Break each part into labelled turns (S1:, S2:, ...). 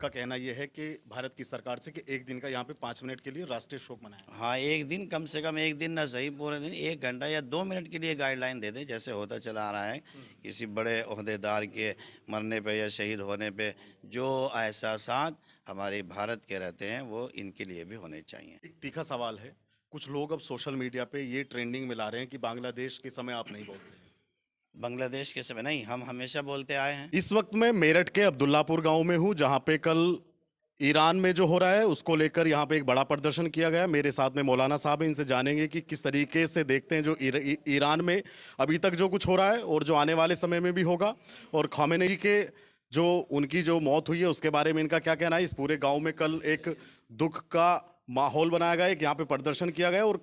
S1: کا کہنا یہ ہے کہ بھارت کی سرکار سے کہ ایک دن کا یہاں پہ 5 منٹ کے لیے راشٹریہ شوک منایا ہے۔
S2: ہاں، ایک دن، کم سے کم ایک دن نہ صحیح، پورے دن 1 گھنٹہ یا 2 منٹ کے لیے گائیڈ لائن دے دیں، جیسے ہوتا چلا آ رہا ہے کسی بڑے عہدیدار کے مرنے پہ یا شہید ہونے پہ جو احساسات ہمارے بھارت کے رہتے ہیں وہ ان کے لیے بھی ہونے چاہیے۔
S1: ایک تیکھا سوال ہے، کچھ لوگ اب سوشل میڈیا پہ یہ ٹرینڈنگ میں لا رہے ہیں کہ بنگلہ دیش کے سمے آپ نہیں بولتے۔
S2: بنگلہ دیش کے سمے نہیں، ہم ہمیشہ بولتے آئے ہیں۔
S1: اس وقت میں میرٹھ کے عبداللہ پور گاؤں میں ہوں، جہاں پہ کل ایران میں جو ہو رہا ہے اس کو لے کر یہاں پہ ایک بڑا پردرشن کیا گیا۔ میرے ساتھ میں مولانا صاحب ہیں، ان سے جانیں گے کہ کس طریقے سے دیکھتے ہیں جو ایران میں ابھی تک جو کچھ ہو رہا ہے اور جو آنے والے سمے میں بھی ہوگا، اور خامنئی کے جو ان کی جو موت ہوئی ہے اس کے بارے میں ان کا کیا کہنا ہے۔ اس پورے گاؤں میں کل ایک دکھ کا ماحول بنایا گیا، ایک یہاں پہ پردرشن کیا گیا اور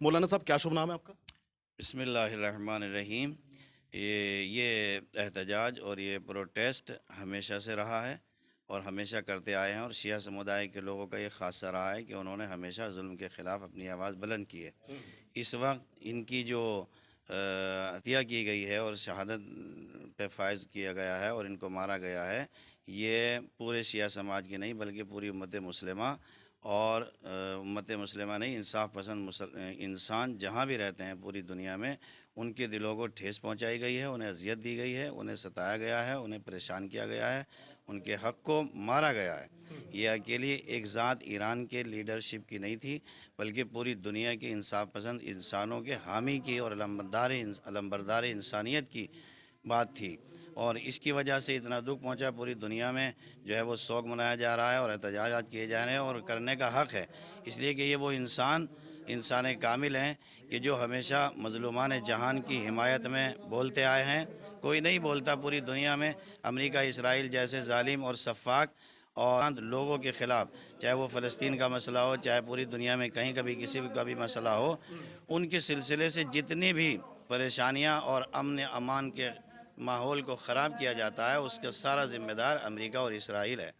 S1: مولانا صاحب کیا شبھ نام ہے آپ کا؟
S2: بسم اللہ الرحمن الرحیم۔ یہ احتجاج اور یہ پروٹیسٹ ہمیشہ سے رہا ہے اور ہمیشہ کرتے آئے ہیں، اور شیعہ سمودائے کے لوگوں کا یہ خاصہ رہا ہے کہ انہوں نے ہمیشہ ظلم کے خلاف اپنی آواز بلند کی ہے۔ اس وقت ان کی جو عطیہ کی گئی ہے اور شہادت پہ فائز کیا گیا ہے اور ان کو مارا گیا ہے، یہ پورے شیعہ سماج کی نہیں بلکہ پوری امت مسلمہ، اور امت مسلمہ نہیں، انصاف پسند انسان جہاں بھی رہتے ہیں پوری دنیا میں، ان کے دلوں کو ٹھیس پہنچائی گئی ہے، انہیں اذیت دی گئی ہے، انہیں ستایا گیا ہے، انہیں پریشان کیا گیا ہے، ان کے حق کو مارا گیا ہے۔ یہ اکیلی ایک ذات ایران کے لیڈرشپ کی نہیں تھی بلکہ پوری دنیا کے انصاف پسند انسانوں کے حامی کی اور علمبردار انسانیت کی بات تھی، اور اس کی وجہ سے اتنا دکھ پہنچا پوری دنیا میں، جو ہے وہ سوگ منایا جا رہا ہے اور احتجاجات کیے جا رہے ہیں، اور کرنے کا حق ہے، اس لیے کہ یہ وہ انسان کامل ہیں کہ جو ہمیشہ مظلومان جہان کی حمایت میں بولتے آئے ہیں۔ کوئی نہیں بولتا پوری دنیا میں امریکہ اسرائیل جیسے ظالم اور سفاک اور لوگوں کے خلاف، چاہے وہ فلسطین کا مسئلہ ہو، چاہے پوری دنیا میں کہیں کبھی کسی کا بھی مسئلہ ہو، ان کے سلسلے سے جتنی بھی پریشانیاں اور امن امان کے ماحول کو خراب کیا جاتا ہے اس کا سارا ذمہ دار امریکہ اور اسرائیل ہے۔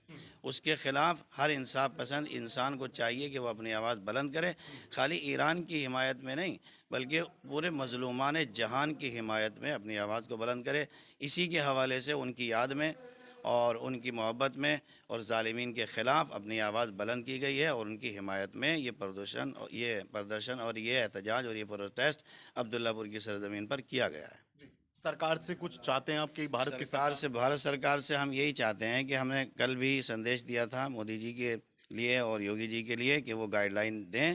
S2: اس کے خلاف ہر انصاف پسند انسان کو چاہیے کہ وہ اپنی آواز بلند کرے، خالی ایران کی حمایت میں نہیں بلکہ پورے مظلومان جہان کی حمایت میں اپنی آواز کو بلند کرے۔ اسی کے حوالے سے ان کی یاد میں اور ان کی محبت میں اور ظالمین کے خلاف اپنی آواز بلند کی گئی ہے، اور ان کی حمایت میں یہ پردرشن اور یہ احتجاج اور یہ پروٹیسٹ عبداللہ پور کی سرزمین پر کیا گیا ہے۔
S1: سرکار سے کچھ چاہتے ہیں آپ کہ بھارت کی
S2: بھارت سرکار سے ہم یہی چاہتے ہیں کہ ہم نے کل بھی سندیش دیا تھا مودی جی کے لیے اور یوگی جی کے لیے کہ وہ گائیڈ لائن دیں،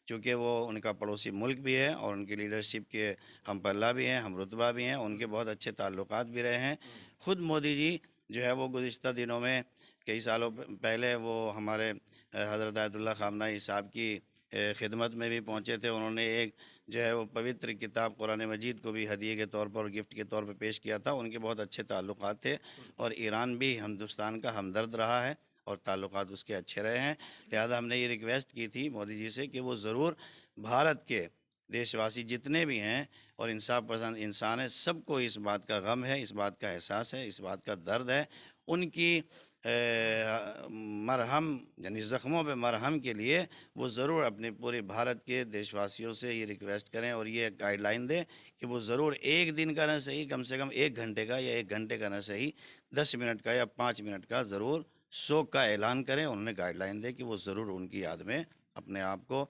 S2: چونکہ وہ ان کا پڑوسی ملک بھی ہے اور ان کی لیڈرشپ کے ہم پلہ بھی ہیں، ہم رتبہ بھی ہیں، ان کے بہت اچھے تعلقات بھی رہے ہیں۔ خود مودی جی جو ہے وہ گزشتہ دنوں میں کئی سالوں پہلے وہ ہمارے حضرت آیت اللہ خامنہ صاحب کی خدمت میں بھی پہنچے تھے، انہوں نے ایک جو ہے وہ پوتر کتاب قرآن مجید کو بھی ہدیے کے طور پر اور گفٹ کے طور پہ پیش کیا تھا۔ ان کے بہت اچھے تعلقات تھے اور ایران بھی ہندوستان کا ہمدرد رہا ہے اور تعلقات اس کے اچھے رہے ہیں، لہذا ہم نے یہ ریکویسٹ کی تھی مودی جی سے کہ وہ ضرور بھارت کے دیش واسی جتنے بھی ہیں اور انصاف پسند انسان ہیں، سب کو اس بات کا غم ہے، اس بات کا احساس ہے، اس بات کا درد ہے، ان کی مرہم یعنی زخموں پہ مرہم کے لیے وہ ضرور اپنے پورے بھارت کے دیش واسیوں سے یہ ریکویسٹ کریں اور یہ گائیڈ لائن دیں کہ وہ ضرور ایک دن کا نہ صحیح، کم سے کم 1 گھنٹے کا یا 1 گھنٹے کا نہ صحیح 10 منٹ کا یا 5 منٹ کا ضرور سوگ کا اعلان کریں۔ انہوں نے گائیڈ لائن دے کہ وہ ضرور ان کی یاد میں اپنے آپ کو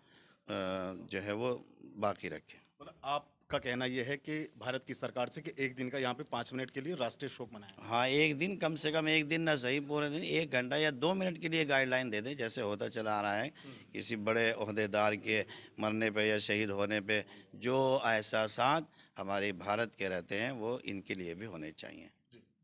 S2: جو ہے وہ باقی رکھیں۔
S1: آپ کا کہنا یہ ہے کہ بھارت کی سرکار سے کہ ایک دن کا یہاں پہ 5 منٹ کے لیے راشٹریہ شوک منایا ہے۔
S2: ہاں، ایک دن، کم سے کم ایک دن نہ صحیح، پورے دن 1 گھنٹہ یا 2 منٹ کے لیے گائیڈ لائن دے دیں، جیسے ہوتا چلا آ رہا ہے کسی بڑے عہدیدار کے مرنے پہ یا شہید ہونے پہ جو احساسات ہمارے بھارت کے رہتے ہیں وہ ان کے لیے بھی ہونے چاہیے۔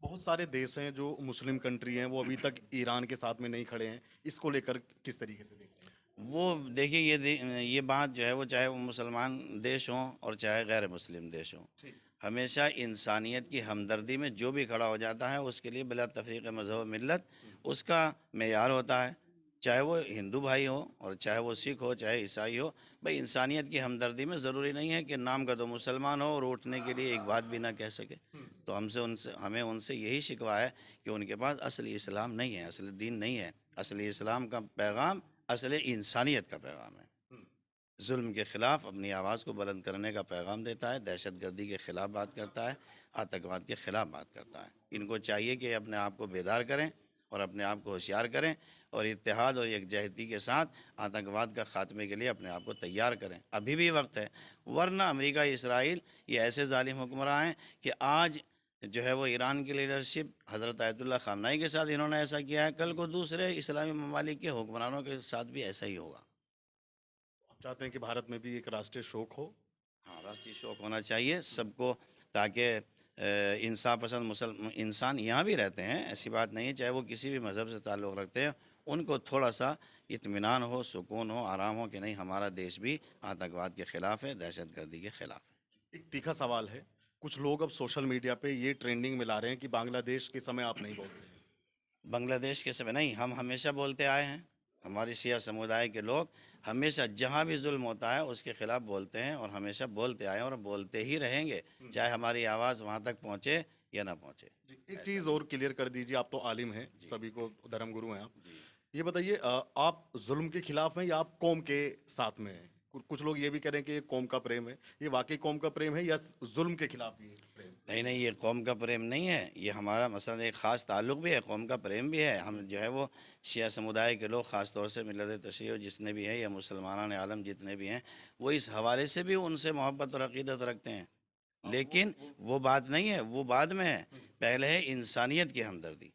S1: بہت سارے دیش ہیں جو مسلم کنٹری ہیں، وہ ابھی تک ایران کے ساتھ میں نہیں کھڑے ہیں، اس کو لے کر کس طریقے سے دیکھتے ہیں؟
S2: وہ دیکھیے یہ بات جو ہے وہ چاہے وہ مسلمان دیش ہوں اور چاہے غیر مسلم دیش ہوں، ہمیشہ انسانیت کی ہمدردی میں جو بھی کھڑا ہو جاتا ہے اس کے لیے بلا تفریق مذہب و ملت اس کا معیار ہوتا ہے، چاہے وہ ہندو بھائی ہو اور چاہے وہ سکھ ہو چاہے عیسائی ہو۔ بھائی انسانیت کی ہمدردی میں ضروری نہیں ہے کہ نام کا تو مسلمان ہو اور اٹھنے کے لیے ایک بات بھی نہ کہہ سکے، تو ہمیں ان سے یہی شکوہ ہے کہ ان کے پاس اصلی اسلام نہیں ہے، اصل دین نہیں ہے، اصلی اسلام کا پیغام اصل انسانیت کا پیغام ہے، ظلم کے خلاف اپنی آواز کو بلند کرنے کا پیغام دیتا ہے، دہشت گردی کے خلاف بات کرتا ہے، آتنکواد کے خلاف بات کرتا ہے۔ ان کو چاہیے کہ اپنے آپ کو بیدار کریں اور اپنے آپ کو ہوشیار کریں اور اتحاد اور یکجہتی کے ساتھ آتنکواد کا خاتمے کے لیے اپنے آپ کو تیار کریں. ابھی بھی وقت ہے، ورنہ امریکہ اسرائیل یہ ایسے ظالم حکمراں ہیں کہ آج جو ہے وہ ایران کی لیڈرشپ حضرت آیت اللہ خامنہئی کے ساتھ انہوں نے ایسا کیا ہے، کل کو دوسرے اسلامی ممالک کے حکمرانوں کے ساتھ بھی ایسا ہی ہوگا.
S1: آپ چاہتے ہیں کہ بھارت میں بھی ایک راشٹریہ شوک ہو؟
S2: ہاں، راستی شوق ہونا چاہیے سب کو، تاکہ انصاف پسند انسان یہاں بھی رہتے ہیں، ایسی بات نہیں ہے، چاہے وہ کسی بھی مذہب سے تعلق رکھتے ہیں، ان کو تھوڑا سا اطمینان ہو، سکون ہو، آرام ہو کہ نہیں ہمارا دیش بھی آتنکواد کے خلاف ہے، دہشت گردی کے خلاف ہے.
S1: ایک تیکھا سوال ہے، کچھ لوگ اب سوشل میڈیا پہ یہ ٹرینڈنگ میں لا رہے ہیں کہ بنگلہ دیش کے سمے آپ نہیں بولتے ہیں.
S2: بنگلہ دیش کے سمے نہیں، ہم ہمیشہ بولتے آئے ہیں. ہماری سیاہ سمودائے کے لوگ ہمیشہ جہاں بھی ظلم ہوتا ہے اس کے خلاف بولتے ہیں اور ہمیشہ بولتے آئے ہیں اور بولتے ہی رہیں گے، چاہے ہماری آواز وہاں تک پہنچے یا نہ پہنچے.
S1: ایک چیز اور کلیئر کر دیجیے، آپ تو عالم ہیں، سبھی کو دھرم گرو ہیں آپ. یہ بتائیے آپ ظلم کے خلاف ہیں یا آپ قوم کے ساتھ میں ہیں؟ کچھ لوگ یہ بھی کہہ رہے ہیں کہ یہ قوم کا پریم ہے، یہ واقعی قوم کا پریم ہے یا ظلم کے خلاف یہ پریم؟
S2: نہیں نہیں، یہ قوم کا پریم نہیں ہے، یہ ہمارا مثلا ایک خاص تعلق بھی ہے، قوم کا پریم بھی ہے. ہم جو ہے وہ شیعہ سمودائے کے لوگ، خاص طور سے ملت تشیع جتنے بھی ہیں یا مسلمانان عالم جتنے بھی ہیں، وہ اس حوالے سے بھی ان سے محبت اور عقیدت رکھتے ہیں. لیکن وہ بات نہیں ہے، وہ بعد میں ہے. پہلے ہے انسانیت کی ہمدردی،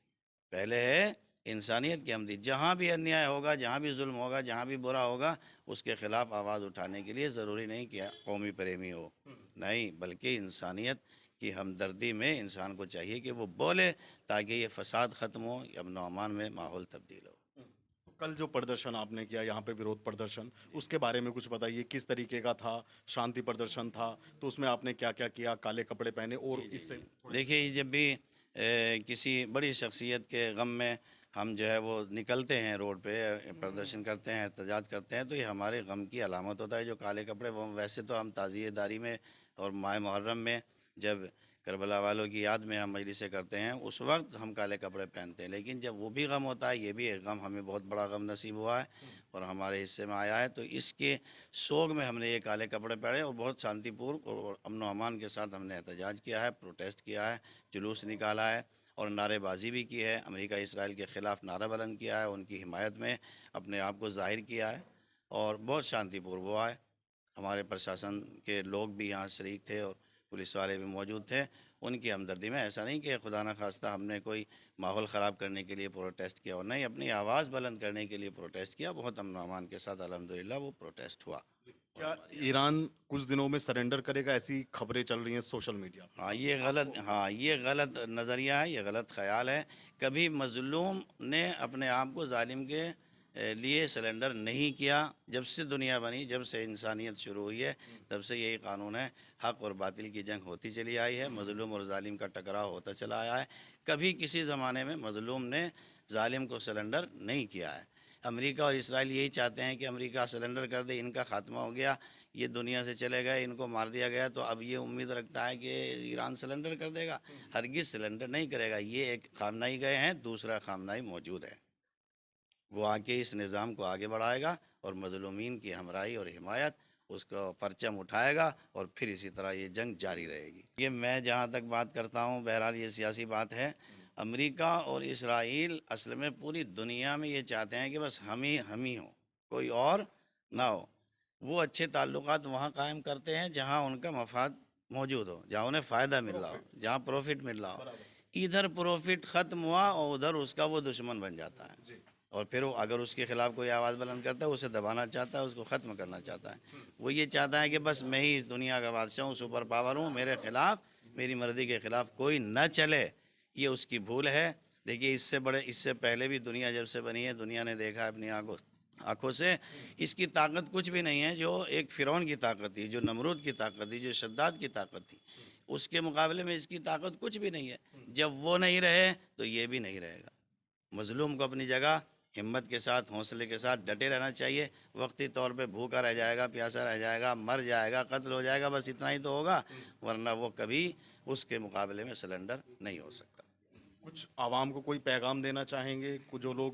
S2: پہلے ہے انسانیت کی ہمدردی. جہاں بھی انیائے ہوگا، جہاں بھی ظلم ہوگا، جہاں بھی برا ہوگا، اس کے خلاف آواز اٹھانے کے لیے ضروری نہیں کہ قومی پریمی ہو، نہیں، بلکہ انسانیت کی ہمدردی میں انسان کو چاہیے کہ وہ بولے تاکہ یہ فساد ختم ہو، امن و امان میں ماحول تبدیل ہو.
S1: کل جو پردرشن آپ نے کیا یہاں پہ، ویروڈ پردرشن، اس کے بارے میں کچھ بتائیے، کس طریقے کا تھا؟ شانتی پردرشن تھا تو اس میں آپ نے کیا کیا کیا؟ کالے کپڑے پہنے اور اس سے
S2: دیکھیے، جب بھی کسی بڑی شخصیت کے غم میں ہم جو ہے وہ نکلتے ہیں روڈ پہ، پردرشن کرتے ہیں، احتجاج کرتے ہیں، تو یہ ہمارے غم کی علامت ہوتا ہے. جو کالے کپڑے، وہ ویسے تو ہم تعزیہ داری میں اور ماہ محرم میں جب کربلا والوں کی یاد میں ہم مجلسیں کرتے ہیں، اس وقت ہم کالے کپڑے پہنتے ہیں. لیکن جب وہ بھی غم ہوتا ہے، یہ بھی ایک غم، ہمیں بہت بڑا غم نصیب ہوا ہے اور ہمارے حصے میں آیا ہے، تو اس کے سوگ میں ہم نے یہ کالے کپڑے پہنے اور بہت شانتی پور اور امن و امان کے ساتھ ہم نے احتجاج کیا ہے، پروٹیسٹ کیا ہے، جلوس نکالا ہے اور نعرے بازی بھی کی ہے. امریکہ اسرائیل کے خلاف نعرہ بلند کیا ہے، ان کی حمایت میں اپنے آپ کو ظاہر کیا ہے اور بہت شانتی پور ہوا ہے. ہمارے پرشاسن کے لوگ بھی یہاں شریک تھے اور پولیس والے بھی موجود تھے. ان کی ہمدردی میں، ایسا نہیں کہ خدا نخواستہ ہم نے کوئی ماحول خراب کرنے کے لیے پروٹیسٹ کیا، اور نہیں، اپنی آواز بلند کرنے کے لیے پروٹیسٹ کیا. بہت امن و امان کے ساتھ الحمدللہ وہ پروٹیسٹ ہوا.
S1: کیا ایران کچھ دنوں میں سرنڈر کرے گا؟ ایسی خبریں چل رہی ہیں سوشل میڈیا پہ.
S2: یہ غلط نظریہ ہے، یہ غلط خیال ہے. کبھی مظلوم نے اپنے آپ کو ظالم کے لیے سلنڈر نہیں کیا. جب سے دنیا بنی، جب سے انسانیت شروع ہوئی ہے، تب سے یہی قانون ہے. حق اور باطل کی جنگ ہوتی چلی آئی ہے، مظلوم اور ظالم کا ٹکراؤ ہوتا چلا آیا ہے. کبھی کسی زمانے میں مظلوم نے ظالم کو سلنڈر نہیں کیا ہے. امریکہ اور اسرائیل یہی چاہتے ہیں کہ امریکہ سلنڈر کر دے، ان کا خاتمہ ہو گیا، یہ دنیا سے چلے گئے، ان کو مار دیا گیا، تو اب یہ امید رکھتا ہے کہ ایران سلنڈر کر دے گا. ہرگز سلنڈر نہیں کرے گا. یہ ایک خامنہئی گئے ہیں، دوسرا خامنہئی موجود ہے، وہ آ کے اس نظام کو آگے بڑھائے گا اور مظلومین کی ہمراہی اور حمایت، اس کو پرچم اٹھائے گا اور پھر اسی طرح یہ جنگ جاری رہے گی. یہ میں جہاں تک بات کرتا ہوں، بہرحال یہ سیاسی بات ہے. امریکہ اور اسرائیل اصل میں پوری دنیا میں یہ چاہتے ہیں کہ بس ہم ہی ہوں، کوئی اور نہ ہو. وہ اچھے تعلقات وہاں قائم کرتے ہیں جہاں ان کا مفاد موجود ہو، جہاں انہیں فائدہ مل رہا ہو، جہاں پروفٹ مل رہا ہو. ادھر پروفٹ ختم ہوا اور ادھر اس کا وہ دشمن بن جاتا ہے، اور پھر وہ اگر اس کے خلاف کوئی آواز بلند کرتا ہے، اسے دبانا چاہتا ہے، اس کو ختم کرنا چاہتا ہے. وہ یہ چاہتا ہے کہ بس میں ہی اس دنیا کا بادشاہ ہوں، سپر پاور ہوں، میرے خلاف، میری مرضی کے خلاف کوئی نہ چلے. یہ اس کی بھول ہے. دیکھیے، اس سے پہلے بھی دنیا جب سے بنی ہے، دنیا نے دیکھا ہے اپنی آنکھوں سے، اس کی طاقت کچھ بھی نہیں ہے جو ایک فرعون کی طاقت تھی، جو نمرود کی طاقت تھی، جو شداد کی طاقت تھی. اس کے مقابلے میں اس کی طاقت کچھ بھی نہیں ہے. جب وہ نہیں رہے تو یہ بھی نہیں رہے گا. مظلوم کو اپنی جگہ ہمت کے ساتھ، حوصلے کے ساتھ ڈٹے رہنا چاہیے. وقتی طور پہ بھوکا رہ جائے گا، پیاسا رہ جائے گا، مر جائے گا، قتل ہو جائے گا، بس اتنا ہی تو ہوگا، ورنہ وہ کبھی اس کے مقابلے میں سلنڈر نہیں ہو سکتا.
S1: کچھ عوام کو کوئی پیغام دینا چاہیں گے؟ جو لوگ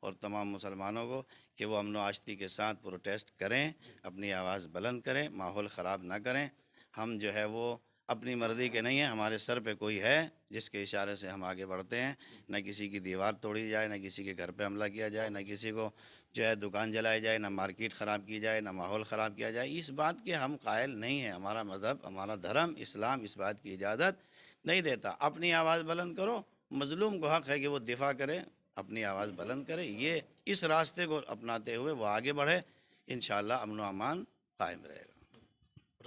S2: اور تمام مسلمانوں کو، کہ وہ امن و آشتی کے ساتھ پروٹیسٹ کریں، اپنی آواز بلند کریں، ماحول خراب نہ کریں۔ ہم جو ہے وہ اپنی مرضی کے نہیں ہیں، ہمارے سر پہ کوئی ہے جس کے اشارے سے ہم آگے بڑھتے ہیں۔ نہ کسی کی دیوار توڑی جائے، نہ کسی کے گھر پہ حملہ کیا جائے، نہ کسی کو جو ہے دکان جلائی جائے، نہ مارکیٹ خراب کی جائے، نہ ماحول خراب کیا جائے۔ اس بات کے ہم قائل نہیں ہیں۔ ہمارا مذہب، ہمارا دھرم اسلام اس بات کی اجازت نہیں دیتا۔ اپنی آواز بلند کرو، مظلوم کو حق ہے کہ وہ دفاع کرے، اپنی آواز بلند کرے۔ یہ اس راستے کو اپناتے ہوئے وہ آگے بڑھے، انشاءاللہ امن و امان قائم رہے گا۔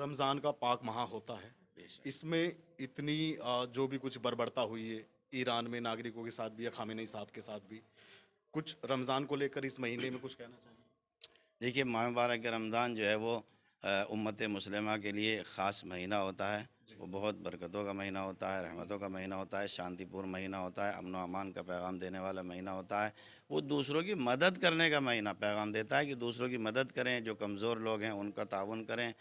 S1: رمضان کا پاک ماہ ہوتا ہے،
S2: بے شک۔
S1: اس میں اتنی جو بھی کچھ بربرتا ہوئی ہے ایران میں ناگرکوں کے ساتھ بھی یا خامنئی صاحب کے ساتھ بھی، کچھ رمضان کو لے کر اس مہینے میں کچھ کہنا چاہیں گے؟
S2: دیکھیے ماہ مبارک رمضان جو ہے وہ امت مسلمہ کے لیے خاص مہینہ ہوتا ہے۔ وہ بہت برکتوں کا مہینہ ہوتا ہے، رحمتوں کا مہینہ ہوتا ہے، شانتی پور مہینہ ہوتا ہے، امن و امان کا پیغام دینے والا مہینہ ہوتا ہے۔ وہ دوسروں کی مدد کرنے کا مہینہ پیغام دیتا ہے کہ دوسروں کی مدد کریں، جو کمزور لوگ ہیں ان کا تعاون کریں،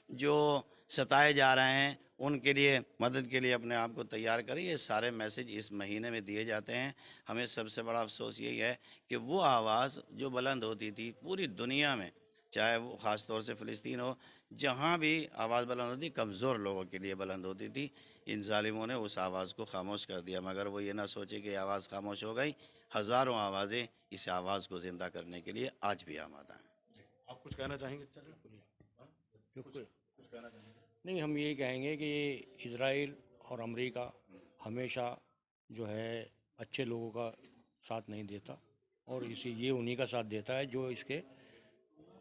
S2: جو ستائے جا رہے ہیں ان کے لیے مدد کے لیے اپنے آپ کو تیار کریں۔ یہ سارے میسج اس مہینے میں دیے جاتے ہیں۔ ہمیں سب سے بڑا افسوس یہی ہے کہ وہ آواز جو بلند ہوتی تھی پوری دنیا میں، چاہے وہ خاص طور سے فلسطین ہو، جہاں بھی آواز بلند ہوتی کمزور لوگوں کے لیے بلند ہوتی تھی، ان ظالموں نے اس آواز کو خاموش کر دیا۔ مگر وہ یہ نہ سوچے کہ یہ آواز خاموش ہو گئی، ہزاروں آوازیں اس آواز کو زندہ کرنے کے لیے آج بھی آمادہ ہیں۔
S1: آپ کچھ کہنا چاہیں گے؟
S3: شکر۔
S1: کچھ کہنا چاہیں گے؟
S3: نہیں، ہم یہی کہیں گے کہ اسرائیل اور امریکہ ہمیشہ جو ہے اچھے لوگوں کا ساتھ نہیں دیتا، اور یہ انہی کا ساتھ دیتا ہے جو اس کے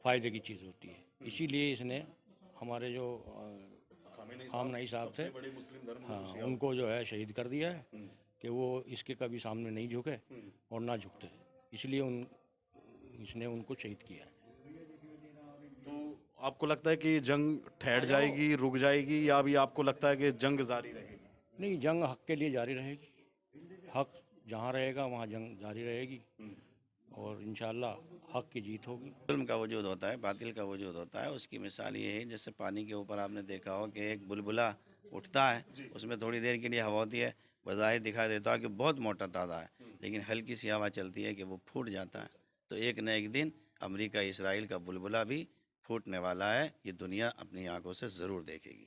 S3: فائدے کی چیز ہوتی ہے۔ اسی لیے اس نے ہمارے جو خامنئی صاحب تھے،
S1: بڑے مسلم دھرم
S3: ہاں، ان کو جو ہے شہید کر دیا ہے کہ وہ اس کے کبھی سامنے نہیں جھکے اور نہ جھکتے، اس لیے اس نے ان کو شہید کیا ہے۔
S1: تو آپ کو لگتا ہے کہ یہ جنگ ٹھہر جائے گی، رک جائے گی، یا ابھی آپ کو لگتا ہے کہ جنگ جاری رہے گی؟
S3: نہیں، جنگ حق کے لیے جاری رہے گی۔ حق جہاں رہے گا وہاں جنگ جاری رہے گی، اور انشاءاللہ حق کی جیت ہوگی۔
S2: ظلم کا وجود ہوتا ہے، باطل کا وجود ہوتا ہے۔ اس کی مثال یہ ہے جیسے پانی کے اوپر آپ نے دیکھا ہو کہ ایک بلبلا اٹھتا ہے، اس میں تھوڑی دیر کے لیے ہوا ہوتی ہے، بظاہر دکھائی دیتا ہے کہ بہت موٹا تازہ ہے، لیکن ہلکی سی ہوا چلتی ہے کہ وہ پھوٹ جاتا ہے۔ تو ایک نہ ایک دن امریکہ اسرائیل کا بلبلا بھی پھوٹنے والا ہے، یہ دنیا اپنی آنکھوں سے ضرور دیکھے گی۔